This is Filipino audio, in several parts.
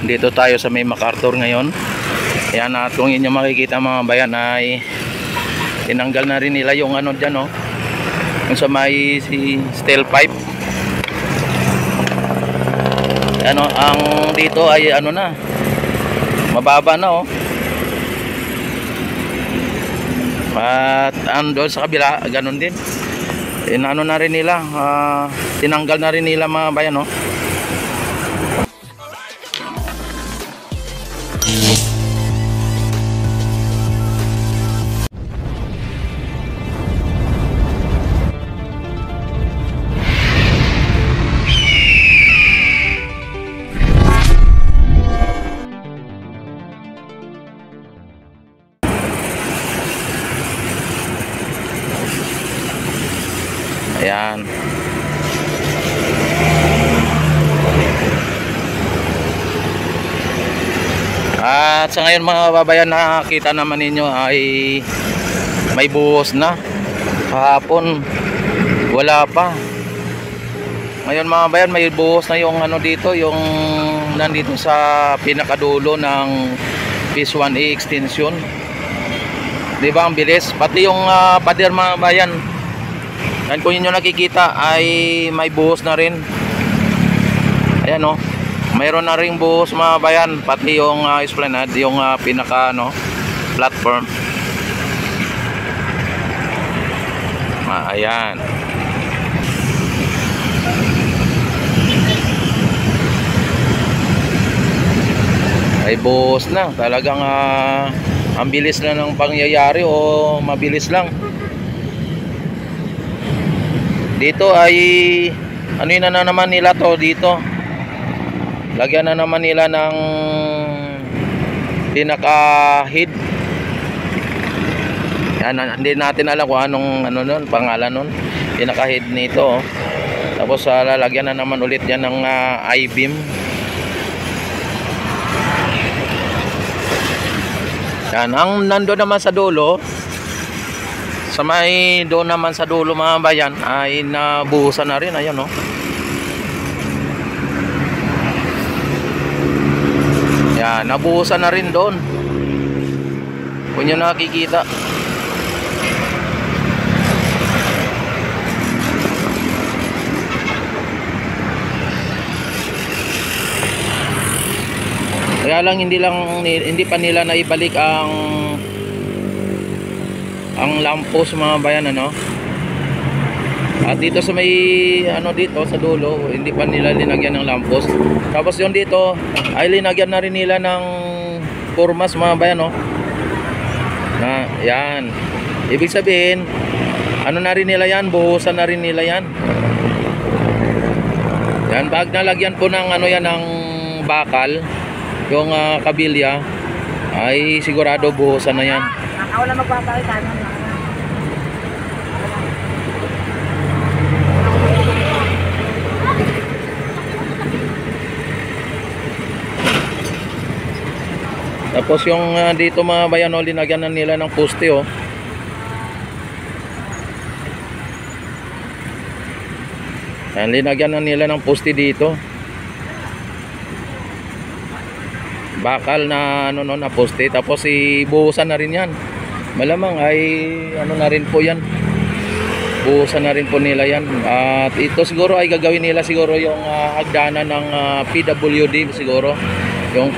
Dito tayo sa may MacArthur ngayon. Ayan, at kung inyo makikita mga bayan ay tinanggal na rin nila yung ano dyan, oh, yung sa may steel pipe. Ano, ang dito ay ano na, mababa na, oh. At andun sa kabila ganun din. Ano na rin nila, tinanggal na rin nila mga bayan, oh. Ayan. At sa ngayon mga kababayan, nakakita naman ninyo ay may buhos na. Kahapon wala pa. Ngayon mga kababayan, may buhos na yung ano dito, yung nandito sa pinakadulo ng Phase 1A extension. Diba ang bilis? Pati yung pader mga kababayan, yan, kung inyo nakikita ay may buhos na rin. Ayan, oh, mayroon na ring buhos mga bayan, pati yung esplanade, yung pinaka ano, platform. Ayan. Ay buhos na. Talagang ang bilis na ng pangyayari, o mabilis lang. Dito ay ano yun na naman nila to dito. Lagyan na naman nila ng pinaka head. Yan, hindi natin alam kung anong ano nun, pangalan nun. Pinaka head nito, oh. Tapos lalagyan na naman ulit yan ng I-beam. Yan, ang nandoon naman sa dulo, sa may doon naman sa dulo mga bayan ay nabuhusan na rin. Ayun, oh. Yan, nabuhusan na rin doon. Kung nyo nakikita. Kaya lang hindi pa nila naibalik ang lampos mga bayan, ano. At dito sa may ano dito sa dulo, hindi pa nila linagyan ng lampos. Tapos yung dito ay linagyan na rin nila ng formas mga bayan, no. Na yan. Ibig sabihin, ano na rin nila yan, buhusan na rin nila yan. Yan, pag nalagyan po ng ano yan, ng bakal, yung kabilya, ay sigurado buhusan na yan. Ako lang magpapakita ng Tapos yung dito mga bayan, linagyan na nila ng poste, oh. Yan, linagyan na nila ng poste dito. Bakal na ano no, na poste. Tapos ibuhusan na rin yan. Malamang ay ano na rin po yan. Buhusan na rin po nila yan. At ito siguro ay gagawin nila siguro yung hagdanan ng PWD siguro. Yung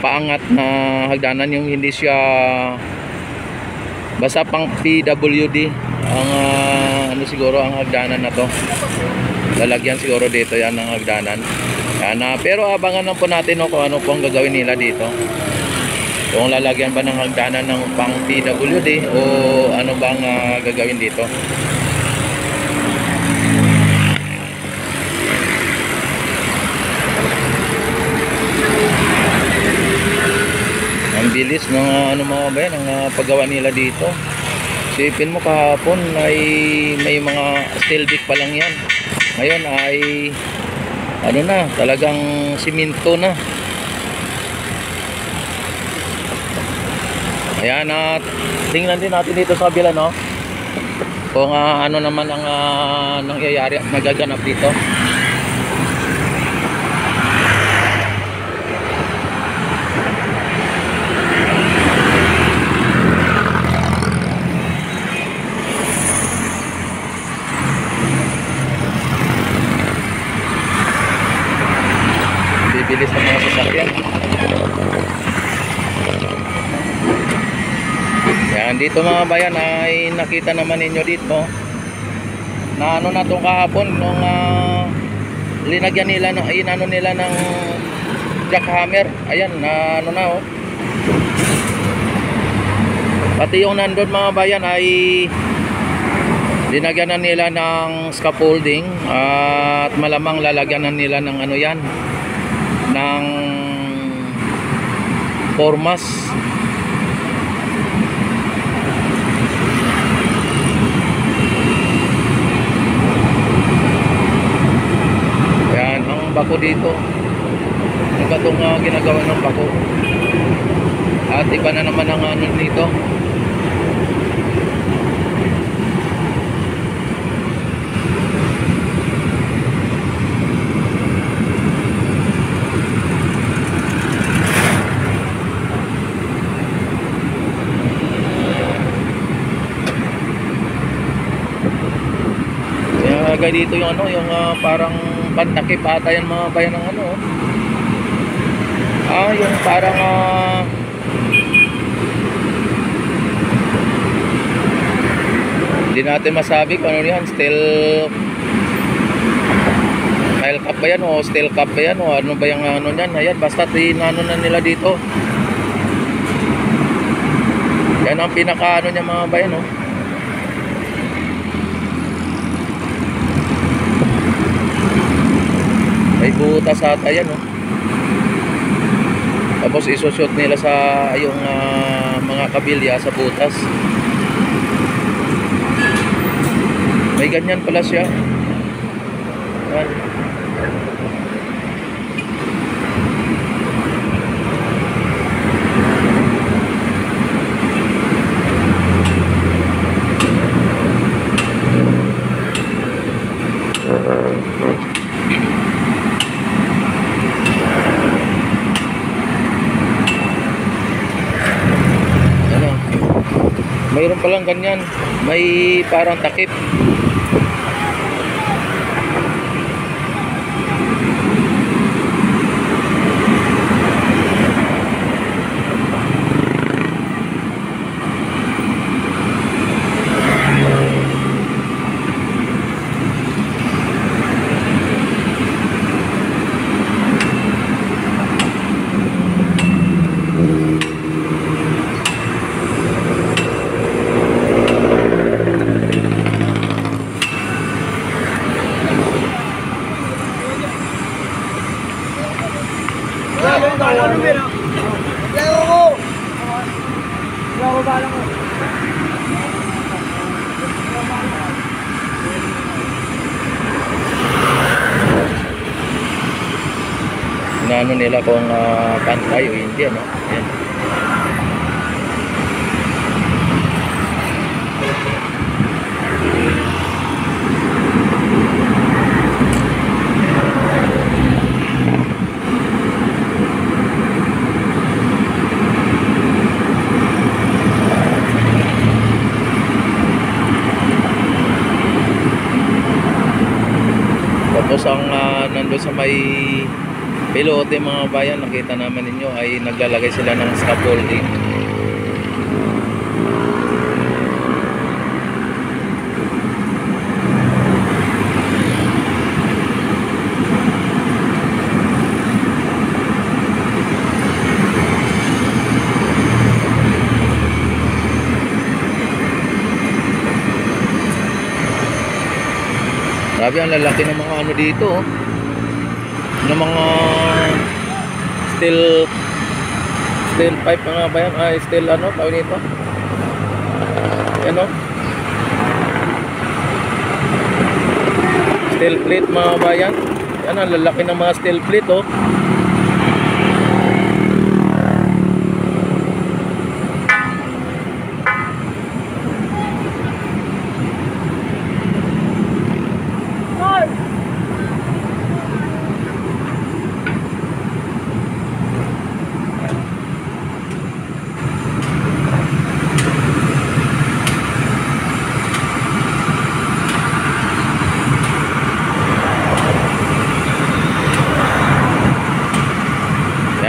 paangat na hagdanan, yung hindi siya basta pang PWD ang ano siguro ang hagdanan na to. Lalagyan siguro dito yan ng hagdanan. Yan, pero abangan lang po natin, no, kung ano pong gagawin nila dito. Kung lalagyan ba ng hagdanan ng pang PWD o ano bang gagawin dito. Ang bilis ng ano mga ba yan, ang paggawa nila dito. Sipin mo kahapon ay may mga steel brick pa lang yan. Ngayon ay ano na, talagang siminto na. Ayan, at tingnan din natin dito sa kabila, no, kung ano naman ang nangyayari at nagaganap dito. bibili sa mga sasakyan. Yan, dito mga bayan ay nakita naman ninyo dito na ano na itong kahapon nung linagyan nila ng inano nila ng jackhammer. Ayan, na ano na oh. Pati yung nandun mga bayan ay linagyan na nila ng scaffolding at malamang lalagyan na nila ng ano yan, ng formas. Yan ang bako dito. Yung batong ginagawa ng bako. At iba na naman ang ano dito. Kaya dito yung ano, yung parang pantakip ata yan mga bayan ng ano. Yung parang hindi natin masabi kung ano yan, steel tile cup ba yan o steel cup ba yan o ano ba yung ano yan. Ayan, basta tinano na nila dito. Yan ang pinaka ano niya mga bayan oh. May butas ata yan oh. Tapos isushoot nila sa yung mga kabilya sa butas. May ganyan pala siya. Yan. Mayroon palang ganyan, may parang takip. Ano nila kung pantay o hindi ano. Yan. Tapos ang nandun sa may pilote mga bayan, nakita naman ninyo ay naglalagay sila ng scaffolding. Grabe ang lalaki ng mga ano dito oh. Ng mga steel pipe mga bayan, steel ano tawag nito, ano, steel plate mga bayan. Yan ang lalaki ng mga steel plate oh.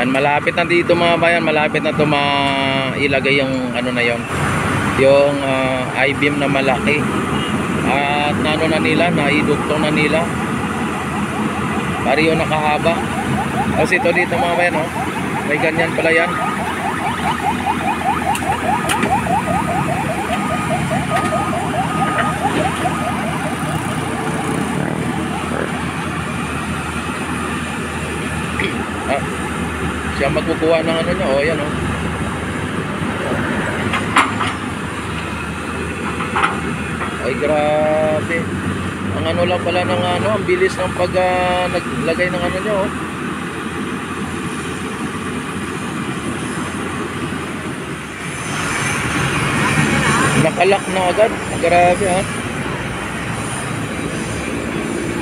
Ayan, malapit na dito mga bayan, malapit na to mailagay yung ano na yon, yung I-beam na malaki. At nano na nila, naidugtong na nila. Pari yung nakahaba. Kasi ito dito mga bayan, oh, may ganyan pala yan. Siya magkukuha ng ano niya, oh, yan, oh. Ay, grabe. Ang ano lang pala ng ano, ang bilis ng pag naglagay ng ano niya, oh. Nakalak na agad. Grabe, ha.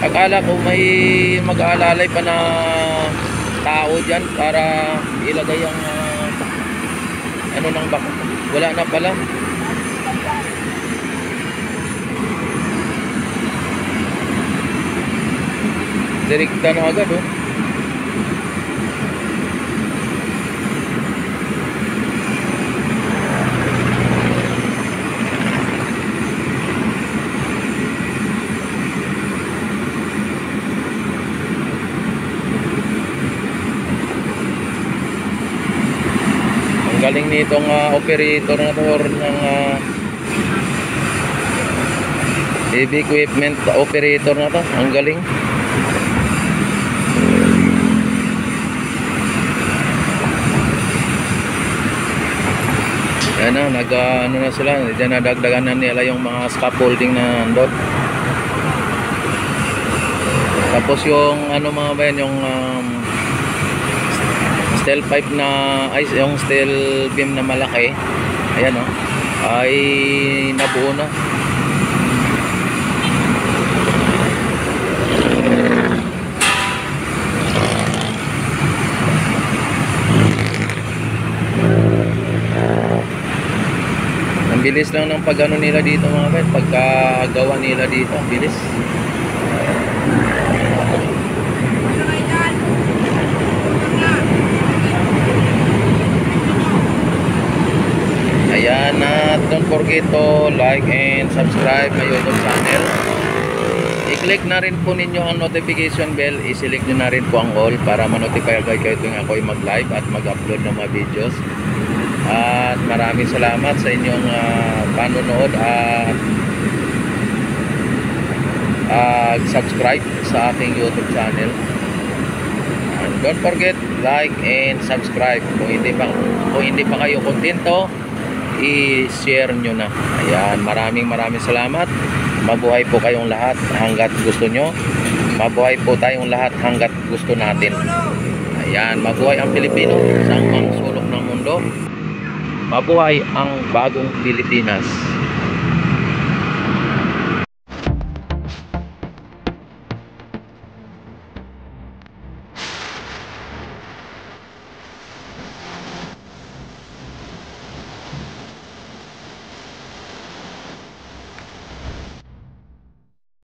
Akala ko may mag-aalalay pa na tao dyan para ilagay ang ano ng bako. Wala na pala. Direkta na agad, oh. Galing nitong operator na to, or ng heavy equipment operator na to. Ang galing. Yan na, ano na sila, diyan nadagdagan na nila yung mga scaffolding na andon. Tapos yung ano mga ba yan, yung steel pipe na ay yung steel beam na malaki, ayan, oh, ay nabuo na. Ang bilis lang ng pagano nila dito mga kapatid, pagkagawa nila dito, ang bilis. Ayan, don't forget to like and subscribe my YouTube channel. I-click na rin po ninyo ang notification bell, i-select nyo na rin po ang all para ma-notify kayo tuwing ako'y mag-live at mag-upload ng mga videos. At maraming salamat sa inyong panonood at subscribe sa aking YouTube channel. And don't forget like and subscribe. Kung hindi pa kayo kontento, i-share nyo na. Ayan, maraming salamat. Mabuhay po kayong lahat hanggat gusto nyo. Mabuhay po tayong lahat hanggat gusto natin. Ayan, mabuhay ang Pilipino sa sulok ng mundo. Mabuhay ang bagong Pilipinas.